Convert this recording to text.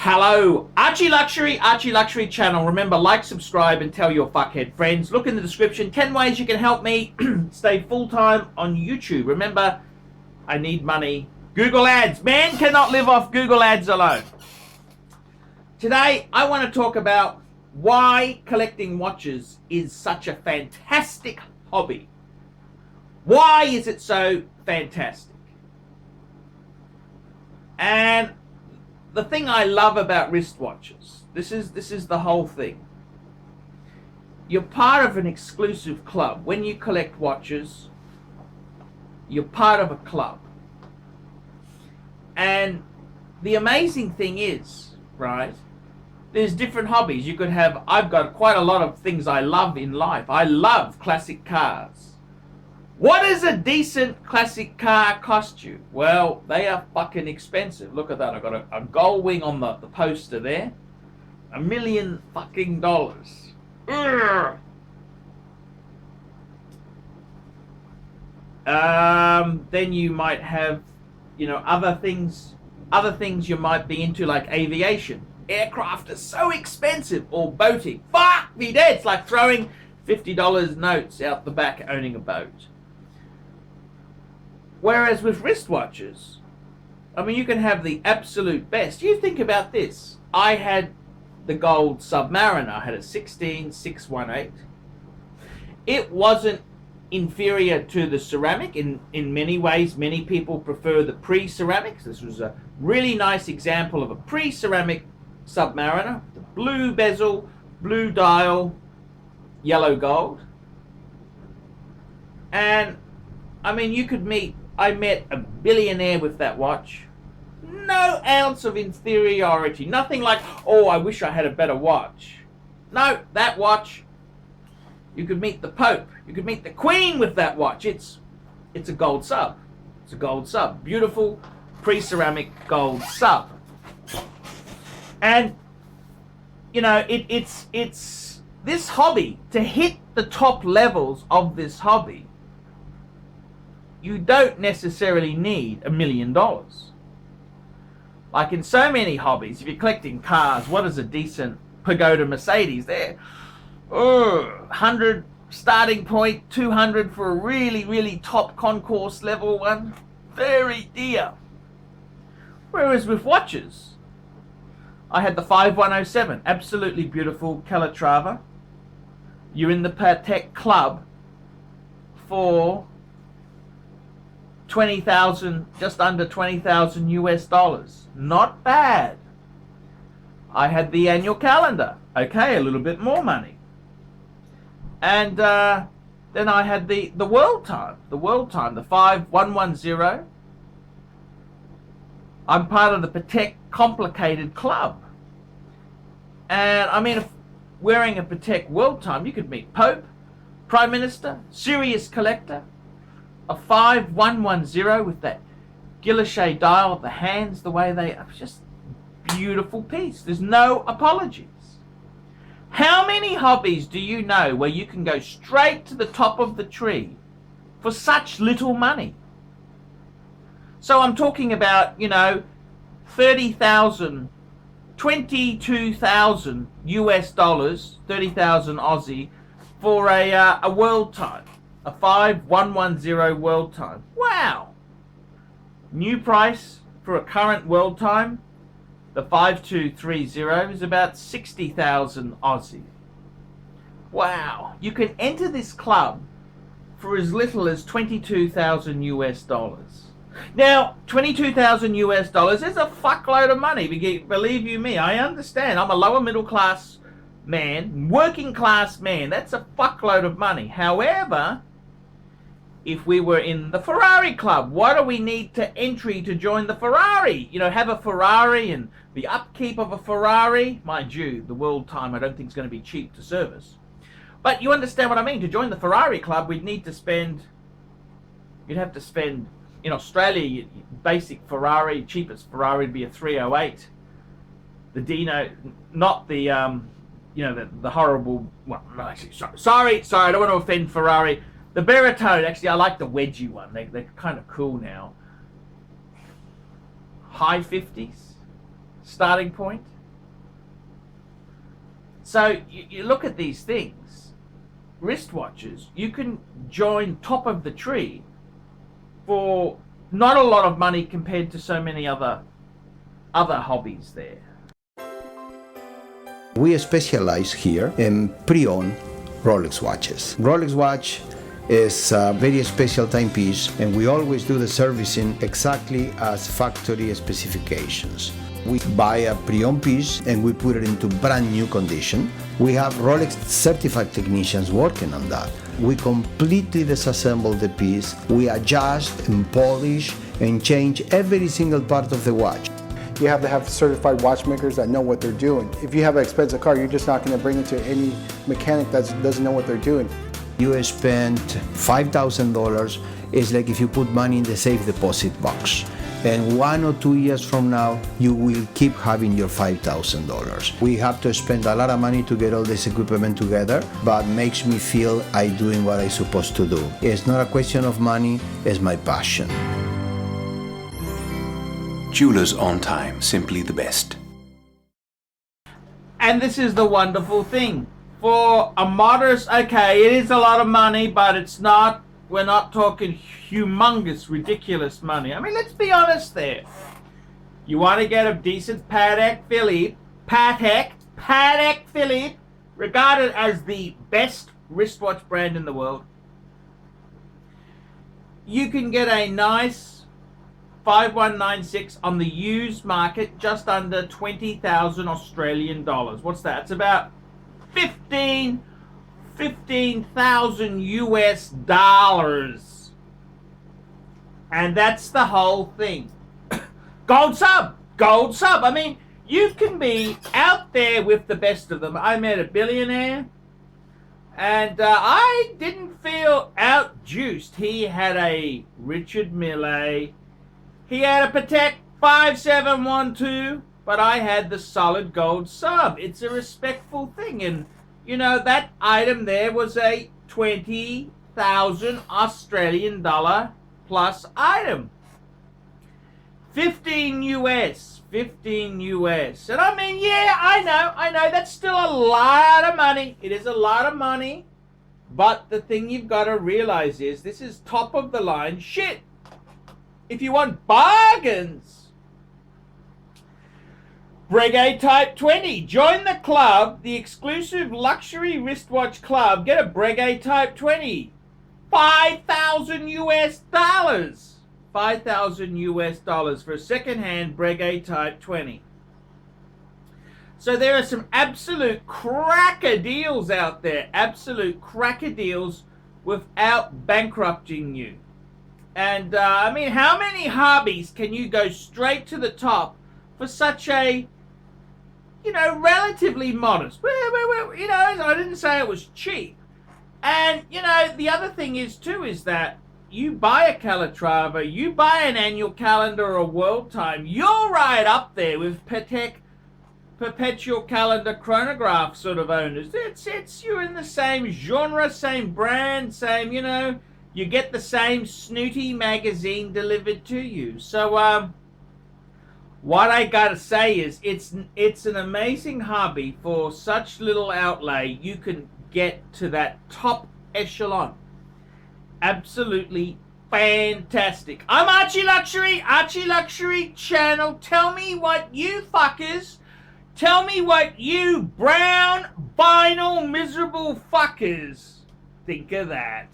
Hello, ArchieLuxury channel. Remember, like, subscribe, and tell your fuckhead friends. Look in the description. 10 ways you can help me stay full-time on YouTube. Remember, I need money. Google Ads. Man cannot live off Google Ads alone. Today, I want to talk about why collecting watches is such a fantastic hobby. Why is it so fantastic? And the thing I love about wristwatches, this is the whole thing. You're part of an exclusive club. When you collect watches, you're part of a club. And the amazing thing is, right, there's different hobbies. You could have, I've got quite a lot of things I love in life. I love classic cars. What does a decent classic car cost you? Well, they are fucking expensive. Look at that. I've got a gold wing on the poster there. $1 million fucking dollars. Ugh. Then you might have, you know, other things you might be into, like aviation. Aircraft are so expensive, or boating. Fuck me dead. It's like throwing $50 notes out the back owning a boat. Whereas with wristwatches, I mean, you can have the absolute best. You think about this. I had the gold Submariner. I had a 16618. It wasn't inferior to the ceramic. In many ways, many people prefer the pre-ceramics. This was a really nice example of a pre-ceramic Submariner. The blue bezel, blue dial, yellow gold. And, I mean, you could I met a billionaire with that watch. No ounce of inferiority. Nothing like, oh, I wish I had a better watch. No, that watch, you could meet the Pope. You could meet the Queen with that watch. It's a gold sub. It's a gold sub. Beautiful pre-ceramic gold sub. And, you know, it's this hobby, to hit the top levels of this hobby, you don't necessarily need $1 million. Like in so many hobbies, if you're collecting cars, what is a decent Pagoda Mercedes? They're 100 starting point, 200 for a really, really top concourse level one. Very dear. Whereas with watches, I had the 5107, absolutely beautiful Calatrava. You're in the Patek Club for 20,000, just under 20,000 US dollars. Not bad. I had the annual calendar. Okay, a little bit more money. And then I had the world time. The world time, the 5110. I'm part of the Patek Complicated Club. And I mean, if wearing a Patek world time, you could meet Pope, Prime Minister, serious collector. A 5110 with that guilloche dial, the hands, the way they are, just beautiful piece. There's no apologies. How many hobbies do you know where you can go straight to the top of the tree for such little money? So I'm talking about, you know, 30,000, 22,000 US dollars, 30,000 Aussie for a world time. A 5110 world time. Wow! New price for a current world time, the 5230, is about 60,000 Aussie. Wow! You can enter this club for as little as 22,000 US dollars. Now, 22,000 US dollars is a fuckload of money. Believe you me, I understand. I'm a lower middle class man, working class man. That's a fuckload of money. However, if we were in the Ferrari club, what do we need to entry to join the Ferrari? You know, have a Ferrari and the upkeep of a Ferrari. Mind you, the world time I don't think is going to be cheap to service. But you understand what I mean. To join the Ferrari club, we'd need to spend, you'd have to spend, in Australia, basic Ferrari, cheapest Ferrari would be a 308. The Dino, not the, you know, the horrible, well, no, actually, sorry, I don't want to offend Ferrari. The Baritone, actually, I like the wedgie one. They're kind of cool now. High 50s, starting point. So you look at these things, wristwatches, you can join top of the tree for not a lot of money compared to so many other hobbies there. We specialize here in pre-owned Rolex watches. Rolex watch is a very special timepiece, and we always do the servicing exactly as factory specifications. We buy a pre-owned piece and we put it into brand new condition. We have Rolex certified technicians working on that. We completely disassemble the piece, we adjust and polish and change every single part of the watch. You have to have certified watchmakers that know what they're doing. If you have an expensive car, you're just not going to bring it to any mechanic that doesn't know what they're doing. You spend $5,000, it's like if you put money in the safe deposit box. And 1 or 2 years from now, you will keep having your $5,000. We have to spend a lot of money to get all this equipment together, but makes me feel I'm doing what I'm supposed to do. It's not a question of money, it's my passion. Jewelers on time, simply the best. And this is the wonderful thing. For a modest, okay, it is a lot of money, but it's not, we're not talking humongous, ridiculous money. I mean, let's be honest there. You want to get a decent Patek Philippe, regarded as the best wristwatch brand in the world. You can get a nice 5196 on the used market, just under 20,000 Australian dollars. What's that? It's about 15,000 US dollars. And that's the whole thing. Gold sub. I mean, you can be out there with the best of them. I met a billionaire, and I didn't feel out-juiced. He had a Richard Mille. He had a Patek 5712, but I had the solid gold sub. It's a respectful thing, and you know that item there was a 20,000 Australian dollar plus item. 15 US. And I mean, yeah, I know that's still a lot of money. It is a lot of money, but the thing you've got to realize is this is top of the line shit. If you want bargains, Breguet Type 20. Join the club, the exclusive luxury wristwatch club. Get a Breguet Type 20. 5,000 US dollars. 5,000 US dollars for a second-hand Breguet Type 20. So there are some absolute cracker deals out there. Absolute cracker deals without bankrupting you. And, I mean, how many hobbies can you go straight to the top for such a, you know, relatively modest? You know, I didn't say it was cheap. And, you know, the other thing is, too, is that you buy a Calatrava, you buy an annual calendar or a world time, you're right up there with Patek perpetual calendar chronograph sort of owners. It's you're in the same genre, same brand, same, you know, you get the same snooty magazine delivered to you. So, what I gotta say is, it's an amazing hobby. For such little outlay, you can get to that top echelon. Absolutely fantastic. I'm ArchieLuxury, ArchieLuxury channel. Tell me what you fuckers, tell me what you brown vinyl miserable fuckers think of that.